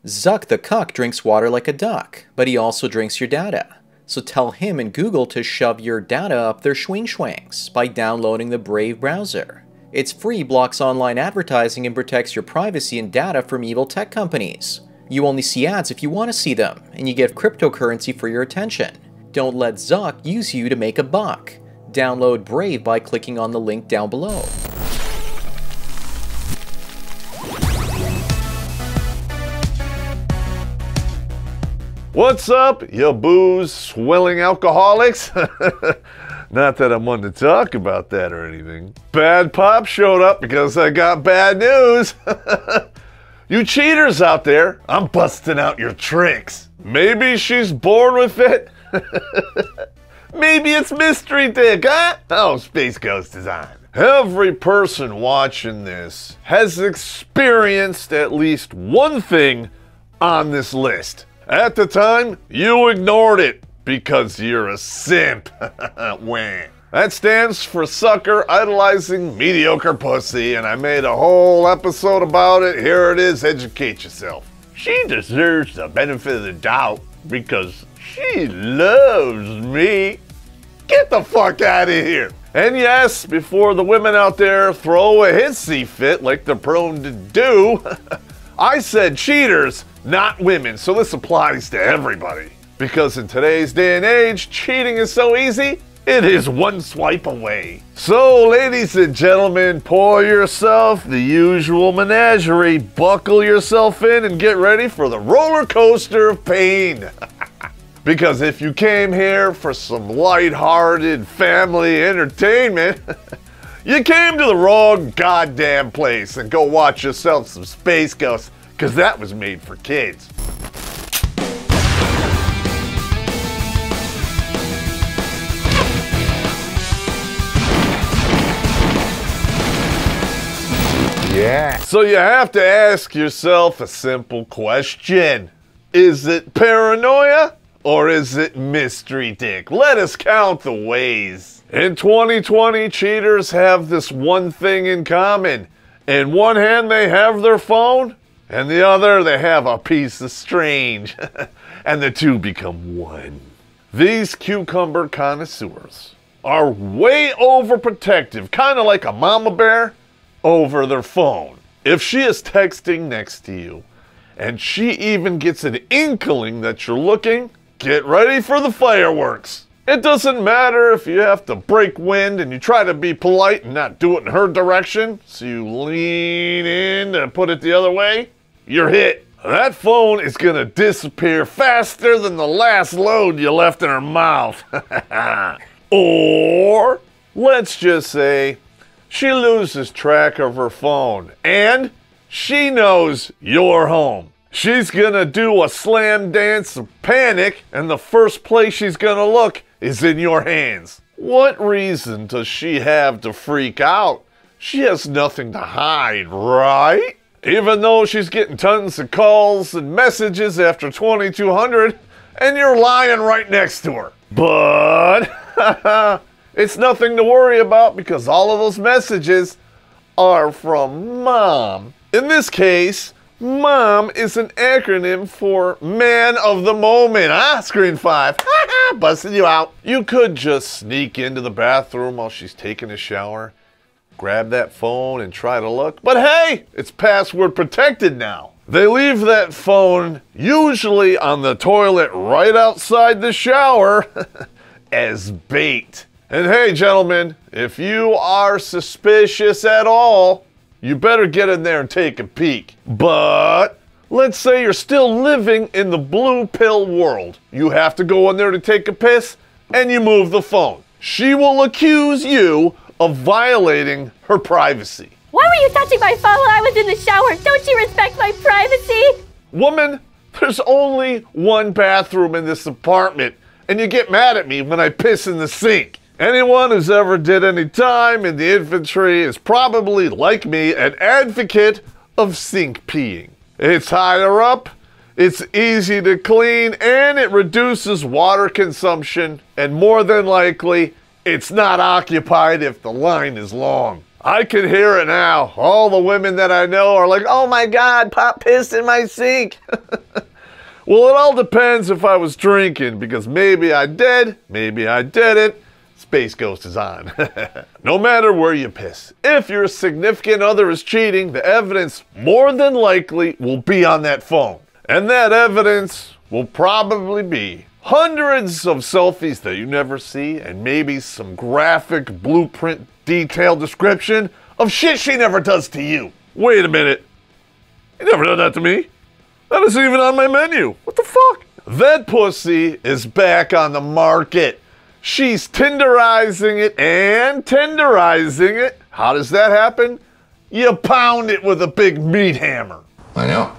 Zuck the cuck drinks water like a duck, but he also drinks your data. So tell him and Google to shove your data up their schwing-schwangs by downloading the Brave browser. It's free, blocks online advertising, and protects your privacy and data from evil tech companies. You only see ads if you want to see them, and you get cryptocurrency for your attention. Don't let Zuck use you to make a buck. Download Brave by clicking on the link down below. What's up, you booze-swilling alcoholics? Not that I'm one to talk about that or anything. Bad Popp showed up because I got bad news. You cheaters out there, I'm busting out your tricks. Maybe she's born with it. Maybe it's mystery dick, huh? Oh, Space Ghost Design. Every person watching this has experienced at least one thing on this list. At the time, you ignored it because you're a simp. Wah. That stands for sucker idolizing mediocre pussy, and I made a whole episode about it. Here it is, educate yourself. She deserves the benefit of the doubt because she loves me. Get the fuck out of here. And yes, before the women out there throw a hissy fit like they're prone to do, I said cheaters, not women, so this applies to everybody. Because in today's day and age, cheating is so easy, it is one swipe away. So ladies and gentlemen, pour yourself the usual menagerie, buckle yourself in and get ready for the roller coaster of pain. Because if you came here for some lighthearted family entertainment, you came to the wrong goddamn place, and go watch yourself some Space Ghosts, because that was made for kids. Yeah. So you have to ask yourself a simple question. Is it paranoia or is it mystery dick? Let us count the ways. In 2020, cheaters have this one thing in common. In one hand, they have their phone, and the other, they have a piece of strange. And the two become one. These cucumber connoisseurs are way overprotective, kind of like a mama bear over their phone. If she is texting next to you, and she even gets an inkling that you're looking, get ready for the fireworks. It doesn't matter if you have to break wind and you try to be polite and not do it in her direction, so you lean in to put it the other way, you're hit. That phone is gonna disappear faster than the last load you left in her mouth. Or, let's just say, she loses track of her phone and she knows you're home. She's gonna do a slam dance of panic, and the first place she's gonna look is in your hands. What reason does she have to freak out? She has nothing to hide, right? Even though she's getting tons of calls and messages after 2200, and you're lying right next to her. But it's nothing to worry about because all of those messages are from Mom. In this case, Mom is an acronym for Man of the Moment, huh? Screen 5. Busting you out. You could just sneak into the bathroom while she's taking a shower, grab that phone and try to look. But hey, it's password protected now. They leave that phone usually on the toilet right outside the shower as bait. And hey, gentlemen, if you are suspicious at all, you better get in there and take a peek. But let's say you're still living in the blue pill world. You have to go in there to take a piss, and you move the phone. She will accuse you of violating her privacy. Why were you touching my phone while I was in the shower? Don't you respect my privacy? Woman, there's only one bathroom in this apartment, and you get mad at me when I piss in the sink. Anyone who's ever did any time in the infantry is probably, like me, an advocate of sink peeing. It's higher up, it's easy to clean, and it reduces water consumption, and more than likely, it's not occupied if the line is long. I can hear it now. All the women that I know are like, oh my God, Popp pissed in my sink. Well, it all depends if I was drinking, because maybe I did, maybe I didn't. Space Ghost is on. No matter where you piss, if your significant other is cheating, the evidence more than likely will be on that phone. And that evidence will probably be hundreds of selfies that you never see, and maybe some graphic blueprint detailed description of shit she never does to you. Wait a minute. You never done that to me. That isn't even on my menu. What the fuck? That pussy is back on the market. She's tenderizing it and tenderizing it. How does that happen? You pound it with a big meat hammer. I know.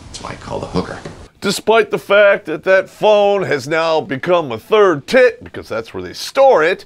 That's why I call the hooker. Despite the fact that that phone has now become a third tit, because that's where they store it,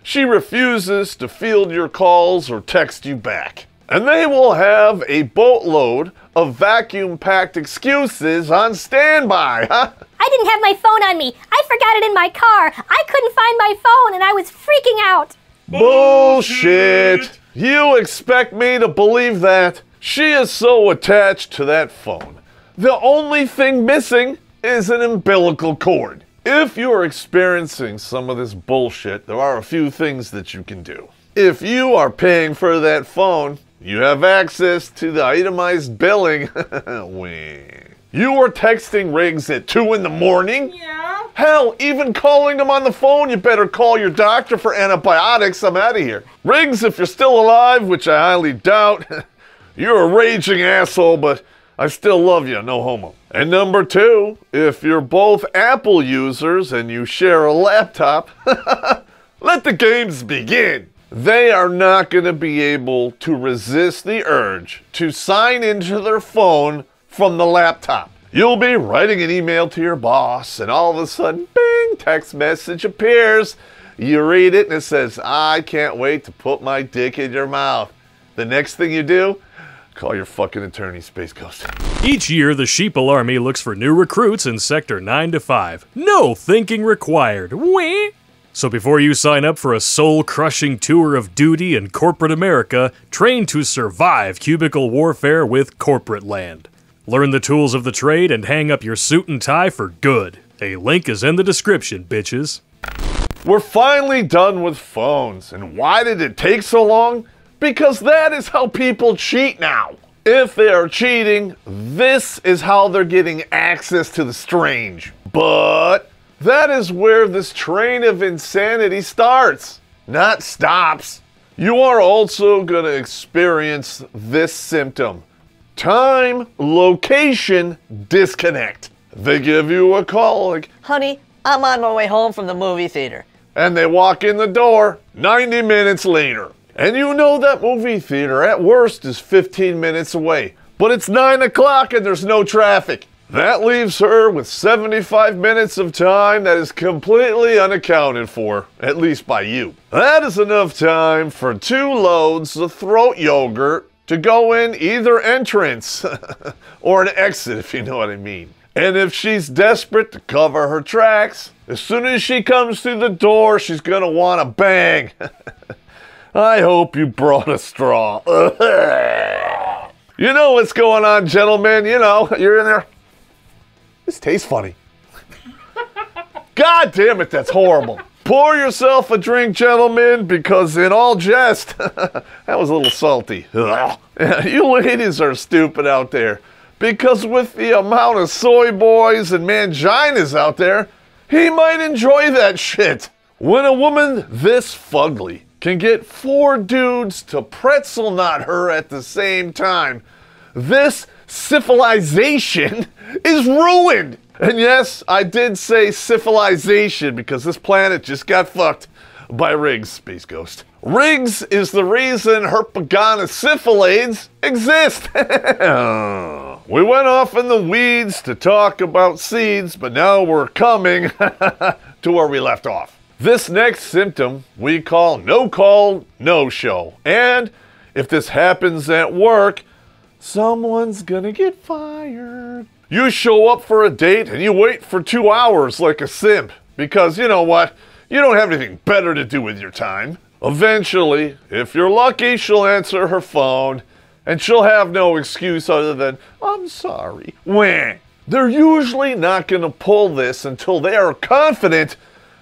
she refuses to field your calls or text you back. And they will have a boatload of vacuum-packed excuses on standby, huh? I didn't have my phone on me. I forgot it in my car. I couldn't find my phone and I was freaking out. Bullshit! You expect me to believe that? She is so attached to that phone. The only thing missing is an umbilical cord. If you're experiencing some of this bullshit, there are a few things that you can do. If you are paying for that phone, you have access to the itemized billing. You were texting Riggs at 2 in the morning? Yeah. Hell, even calling him on the phone, you better call your doctor for antibiotics. I'm out of here. Riggs, if you're still alive, which I highly doubt, you're a raging asshole, but I still love you, no homo. And number 2, if you're both Apple users and you share a laptop, let the games begin. They are not going to be able to resist the urge to sign into their phone from the laptop. You'll be writing an email to your boss, and all of a sudden, bing, text message appears. You read it, and it says, I can't wait to put my dick in your mouth. The next thing you do, call your fucking attorney, Space Ghost. Each year, the Sheeple Army looks for new recruits in Sector 9 to 5. No thinking required. Wee! So before you sign up for a soul-crushing tour of duty in corporate America, train to survive cubicle warfare with CorporateLand. Learn the tools of the trade and hang up your suit and tie for good. A link is in the description, bitches. We're finally done with phones. And why did it take so long? Because that is how people cheat now. If they are cheating, this is how they're getting access to the strange. But that is where this train of insanity starts, not stops. You are also going to experience this symptom. Time, location, disconnect. They give you a call like, honey, I'm on my way home from the movie theater. And they walk in the door 90 minutes later. And you know that movie theater at worst is 15 minutes away. But it's 9 o'clock and there's no traffic. That leaves her with 75 minutes of time that is completely unaccounted for, at least by you. That is enough time for 2 loads of throat yogurt to go in either entrance or an exit, if you know what I mean. And if she's desperate to cover her tracks, as soon as she comes through the door, she's gonna want to bang. I hope you brought a straw. You know what's going on, gentlemen. You know, you're in there. This tastes funny. God damn it, that's horrible. Pour yourself a drink, gentlemen, because in all jest, that was a little salty. You ladies are stupid out there, because with the amount of soy boys and manginas out there, he might enjoy that shit. When a woman this fugly can get 4 dudes to pretzel knot her at the same time, this civilization is ruined. And yes, I did say civilization because this planet just got fucked by Riggs, Space Ghost. Riggs is the reason Herpagana syphilades exist. We went off in the weeds to talk about seeds, but now we're coming to where we left off. This next symptom we call no-call, no-show. And if this happens at work, someone's gonna get fired. You show up for a date and you wait for 2 hours like a simp because you know what? You don't have anything better to do with your time. Eventually, if you're lucky, she'll answer her phone, and she'll have no excuse other than, I'm sorry. Wah. They're usually not going to pull this until they are confident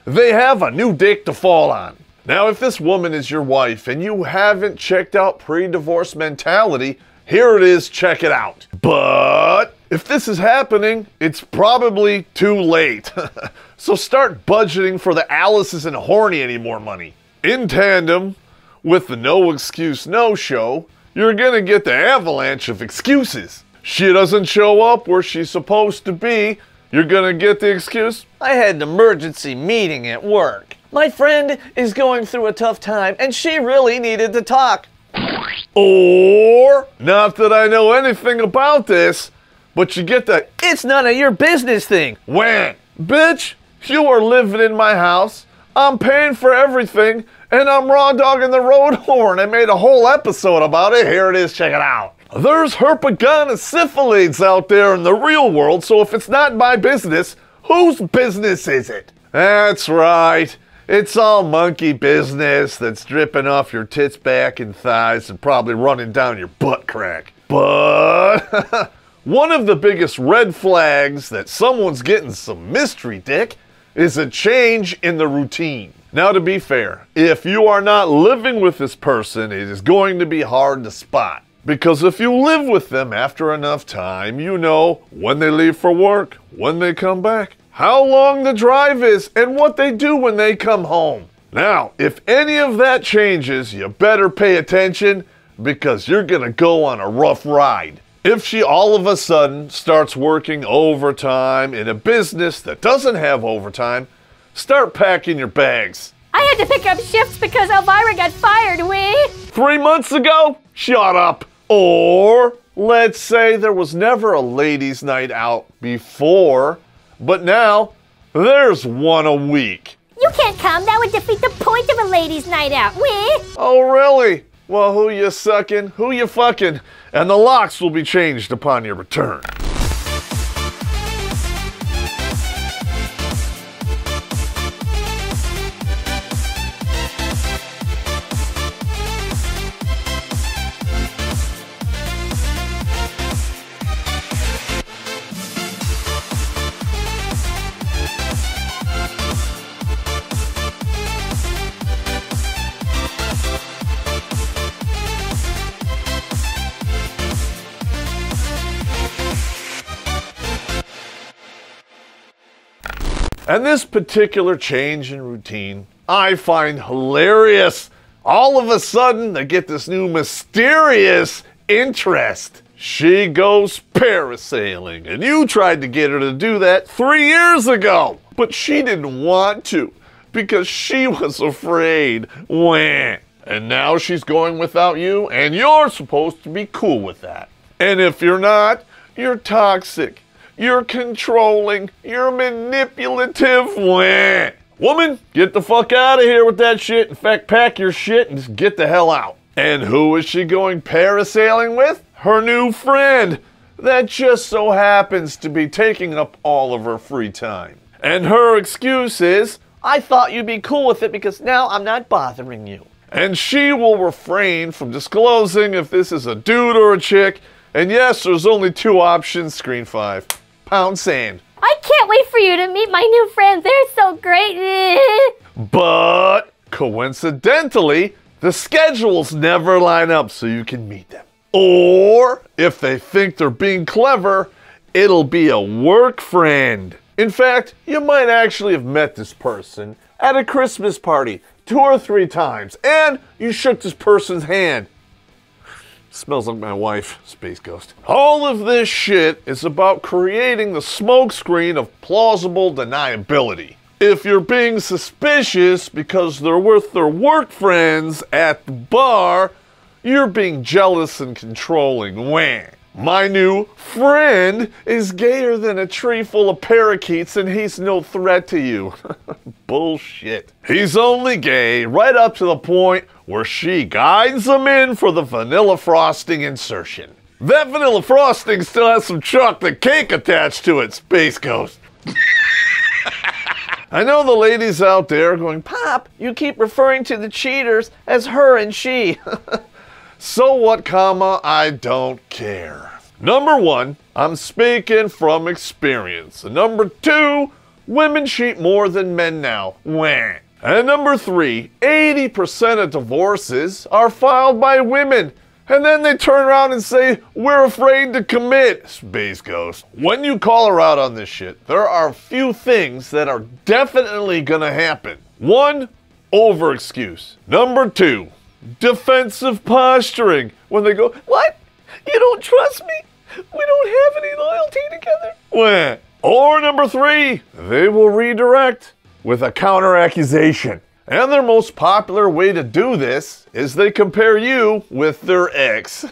they have a new dick to fall on. Now, if this woman is your wife and you haven't checked out pre-divorce mentality, here it is, check it out. But if this is happening, it's probably too late. So start budgeting for the Alice isn't horny anymore money. In tandem with the no excuse no show, you're gonna get the avalanche of excuses. She doesn't show up where she's supposed to be, you're gonna get the excuse, I had an emergency meeting at work. My friend is going through a tough time and she really needed to talk. or, not that I know anything about this, but you get the, It's none of your business thing. wham. Bitch, you are living in my house, I'm paying for everything, and I'm raw dogging the road horn. I made a whole episode about it. Here it is, check it out. There's herpetogonosyphilides out there in the real world, so if it's not my business, whose business is it? That's right. It's all monkey business that's dripping off your tits, back, and thighs and probably running down your butt crack. But one of the biggest red flags that someone's getting some mystery dick is a change in the routine. Now, to be fair, if you are not living with this person, it is going to be hard to spot. Because if you live with them after enough time, you know when they leave for work, when they come back, how long the drive is, and what they do when they come home. Now, if any of that changes, you better pay attention because you're gonna go on a rough ride. If she all of a sudden starts working overtime in a business that doesn't have overtime, start packing your bags. I had to pick up shifts because Elvira got fired, we. 3 months ago? Shut up. Or, let's say there was never a ladies' night out before, but now there's one a week. You can't come. That would defeat the point of a ladies' night out, we. Oh, really? Well, who you sucking? Who you fucking? And the locks will be changed upon your return. And this particular change in routine, I find hilarious. All of a sudden, they get this new mysterious interest. She goes parasailing, and you tried to get her to do that 3 years ago. But she didn't want to, because she was afraid. Wah. And now she's going without you, and you're supposed to be cool with that. And if you're not, you're toxic. You're controlling. You're manipulative. Wah. Woman, get the fuck out of here with that shit. In fact, pack your shit and just get the hell out. And who is she going parasailing with? Her new friend. That just so happens to be taking up all of her free time. And her excuse is, I thought you'd be cool with it because now I'm not bothering you. and she will refrain from disclosing if this is a dude or a chick. And yes, there's only 2 options. Screen 5. Pound sand. I can't wait for you to meet my new friends. They're so great. But coincidentally, the schedules never line up so you can meet them. Or if they think they're being clever, it'll be a work friend. In fact, you might actually have met this person at a Christmas party 2 or 3 times, and you shook this person's hand. Smells like my wife, Space Ghost. All of this shit is about creating the smokescreen of plausible deniability. If you're being suspicious because they're with their work friends at the bar, you're being jealous and controlling. Wah. My new friend is gayer than a tree full of parakeets and he's no threat to you. Bullshit. He's only gay right up to the point where she guides him in for the vanilla frosting insertion. That vanilla frosting still has some chocolate cake attached to it, Space Ghost. I know the ladies out there are going, Pop, you keep referring to the cheaters as her and she. so what, comma, I don't care. Number 1, I'm speaking from experience. And number 2, women cheat more than men now. Wah. And number 3, 80% of divorces are filed by women. And then they turn around and say, we're afraid to commit. Space Ghost. When you call her out on this shit, there are a few things that are definitely gonna happen. 1, over excuse. Number 2, defensive posturing. When they go, what? You don't trust me? We don't have any loyalty together? Wah. Or number 3, they will redirect with a counter accusation. And their most popular way to do this is they compare you with their ex.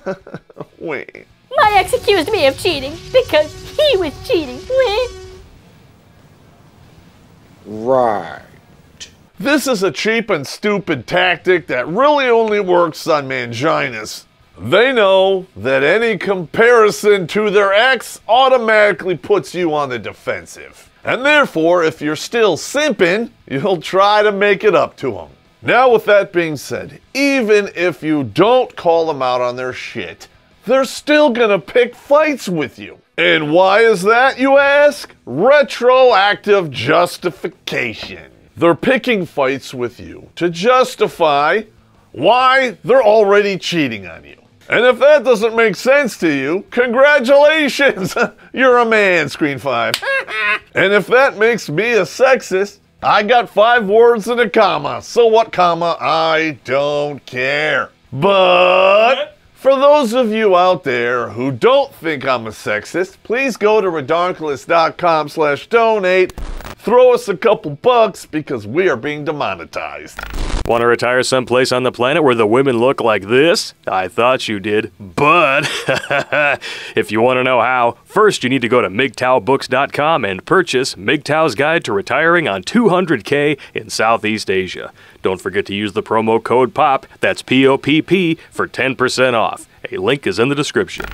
Wait. My ex accused me of cheating because he was cheating. Right. This is a cheap and stupid tactic that really only works on manginas. They know that any comparison to their ex automatically puts you on the defensive. And therefore, if you're still simping, you'll try to make it up to them. Now, with that being said, even if you don't call them out on their shit, they're still gonna pick fights with you. And why is that, you ask? Retroactive justification. They're picking fights with you to justify why they're already cheating on you. And if that doesn't make sense to you, congratulations! You're a man, Screen 5. And if that makes me a sexist, I got 5 words and a comma. So what, comma? I don't care. But for those of you out there who don't think I'm a sexist, please go to redonkulous.com/donate. Throw us a couple bucks because we are being demonetized. Want to retire someplace on the planet where the women look like this? I thought you did, but if you want to know how, first you need to go to MGTOWbooks.com and purchase MGTOW's Guide to Retiring on 200K in Southeast Asia. Don't forget to use the promo code POPP, that's P-O-P-P, for 10% off. A link is in the description.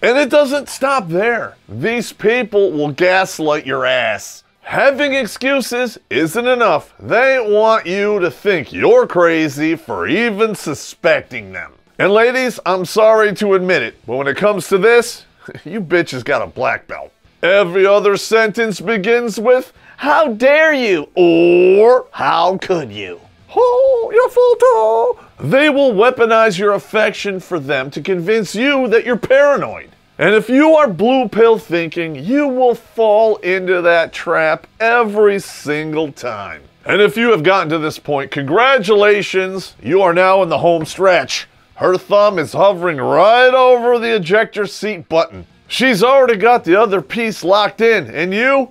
And it doesn't stop there. These people will gaslight your ass. Having excuses isn't enough. They want you to think you're crazy for even suspecting them. And ladies, I'm sorry to admit it, but when it comes to this, you bitches got a black belt. Every other sentence begins with, how dare you? Or, how could you? Oh, your photo. They will weaponize your affection for them to convince you that you're paranoid. And if you are blue pill thinking, you will fall into that trap every single time. And if you have gotten to this point, congratulations, you are now in the home stretch. Her thumb is hovering right over the ejector seat button. She's already got the other piece locked in, and you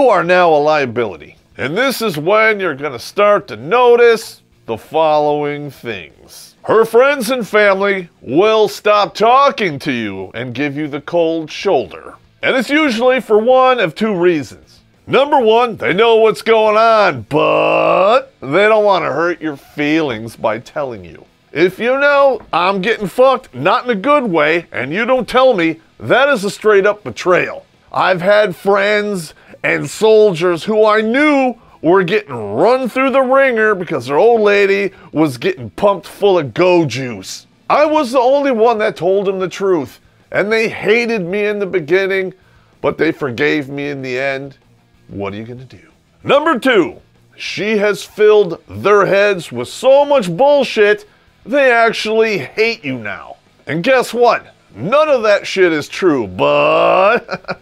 are now a liability. And this is when you're gonna start to notice the following things. Her friends and family will stop talking to you and give you the cold shoulder. And it's usually for one of 2 reasons. Number 1, they know what's going on, but they don't want to hurt your feelings by telling you. If you know I'm getting fucked, not in a good way, and you don't tell me, that is a straight up betrayal. I've had friends and soldiers who I knew were getting run through the ringer because their old lady was getting pumped full of go juice. I was the only one that told them the truth, and they hated me in the beginning, but they forgave me in the end. What are you gonna do? Number 2, she has filled their heads with so much bullshit, they actually hate you now. And guess what? None of that shit is true, but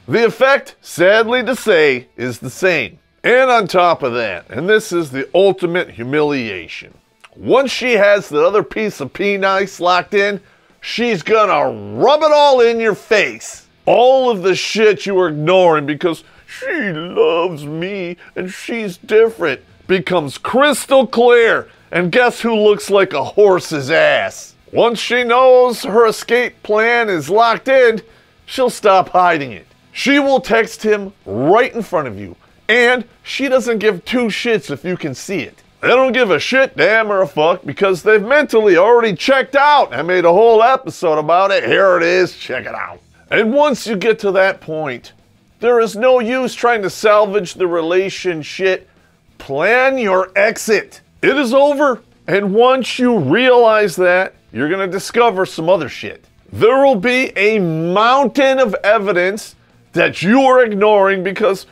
the effect, sadly to say, is the same. And on top of that, and this is the ultimate humiliation, once she has the other piece of penis locked in, she's gonna rub it all in your face. All of the shit you were ignoring because she loves me and she's different becomes crystal clear. And guess who looks like a horse's ass? Once she knows her escape plan is locked in, she'll stop hiding it. She will text him right in front of you. And she doesn't give 2 shits if you can see it. They don't give a shit, damn, or a fuck because they've mentally already checked out. I made a whole episode about it. Here it is. Check it out. And once you get to that point, There is no use trying to salvage the relationship. Plan your exit. It is over. And once you realize that, you're going to discover some other shit. There will be a mountain of evidence that you are ignoring because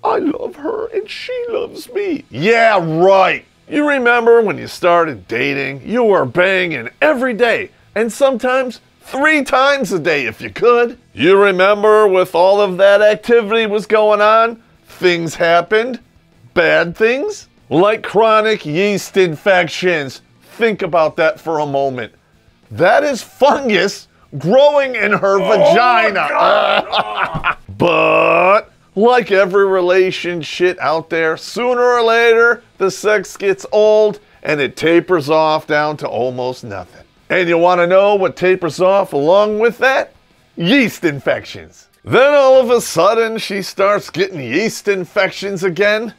I love her and she loves me. Yeah, right. You remember when you started dating, you were banging every day and sometimes 3 times a day if you could. You remember with all of that activity was going on, things happened, bad things, like chronic yeast infections. Think about that for a moment. That is fungus growing in her vagina. But like every relationship out there, sooner or later, the sex gets old and it tapers off down to almost nothing. And you want to know what tapers off along with that? Yeast infections. Then all of a sudden, she starts getting yeast infections again.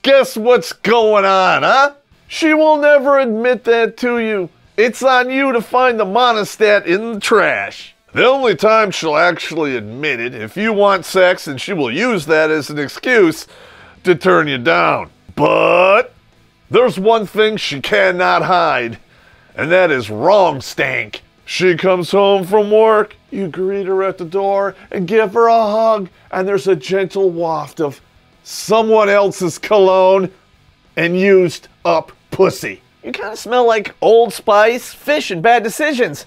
Guess what's going on, huh? She will never admit that to you. It's on you to find the monostat in the trash. The only time she'll actually admit it, if you want sex, and she will use that as an excuse to turn you down. But there's one thing she cannot hide, and that is wrong stank. She comes home from work, you greet her at the door and give her a hug, and there's a gentle waft of someone else's cologne and used up pussy. You kind of smell like Old Spice, fish, and bad decisions.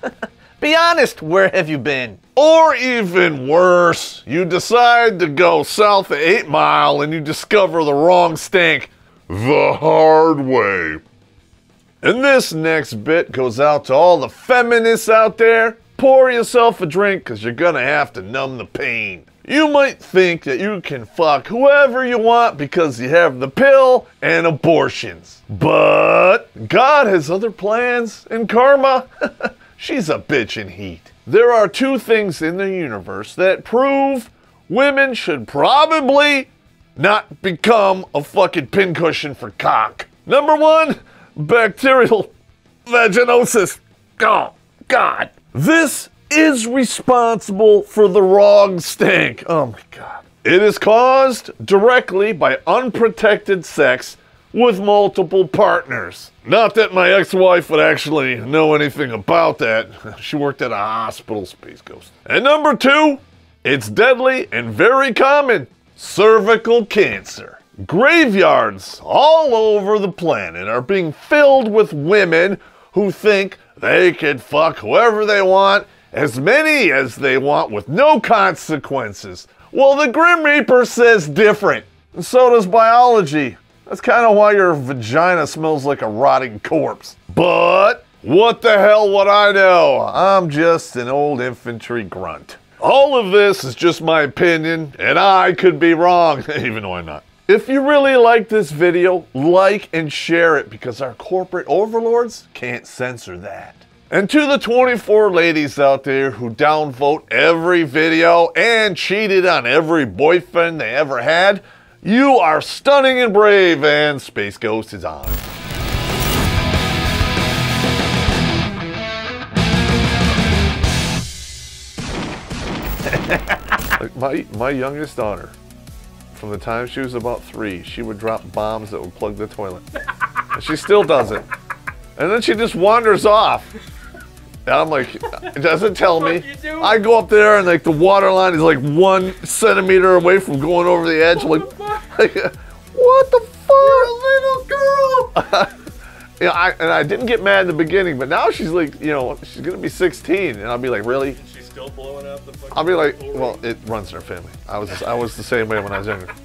Be honest, where have you been? Or even worse, you decide to go south of 8 Mile and you discover the wrong stank the hard way. And this next bit goes out to all the feminists out there. Pour yourself a drink because you're gonna have to numb the pain. You might think that you can fuck whoever you want because you have the pill and abortions. But God has other plans, and karma, she's a bitch in heat. There are 2 things in the universe that prove women should probably not become a fucking pincushion for cock. Number 1, bacterial vaginosis. Oh, God. This is responsible for the wrong stank. Oh my God. It is caused directly by unprotected sex with multiple partners. Not that my ex-wife would actually know anything about that. She worked at a hospital, Space Ghost. And number 2, it's deadly and very common. Cervical cancer. Graveyards all over the planet are being filled with women who think they can fuck whoever they want, as many as they want with no consequences. Well, the Grim Reaper says different, and so does biology. That's kind of why your vagina smells like a rotting corpse. But what the hell would I know? I'm just an old infantry grunt. All of this is just my opinion, and I could be wrong, even though I'm not. If you really like this video, like and share it because our corporate overlords can't censor that. And to the 24 ladies out there who downvote every video and cheated on every boyfriend they ever had, you are stunning and brave, and Space Ghost is on. Like my youngest daughter, from the time she was about 3, she would drop bombs that would plug the toilet. And she still does it. And then she just wanders off. And I'm like, it doesn't tell me. I go up there and like the water line is like 1 centimeter away from going over the edge. I'm like, what the fuck? You're a little girl. Yeah, and I didn't get mad in the beginning, but now she's like, you know, she's gonna be 16, and I'll be like, really? She's still blowing up the fucking. I'll be like, well, it runs in her family. I was the same way when I was younger.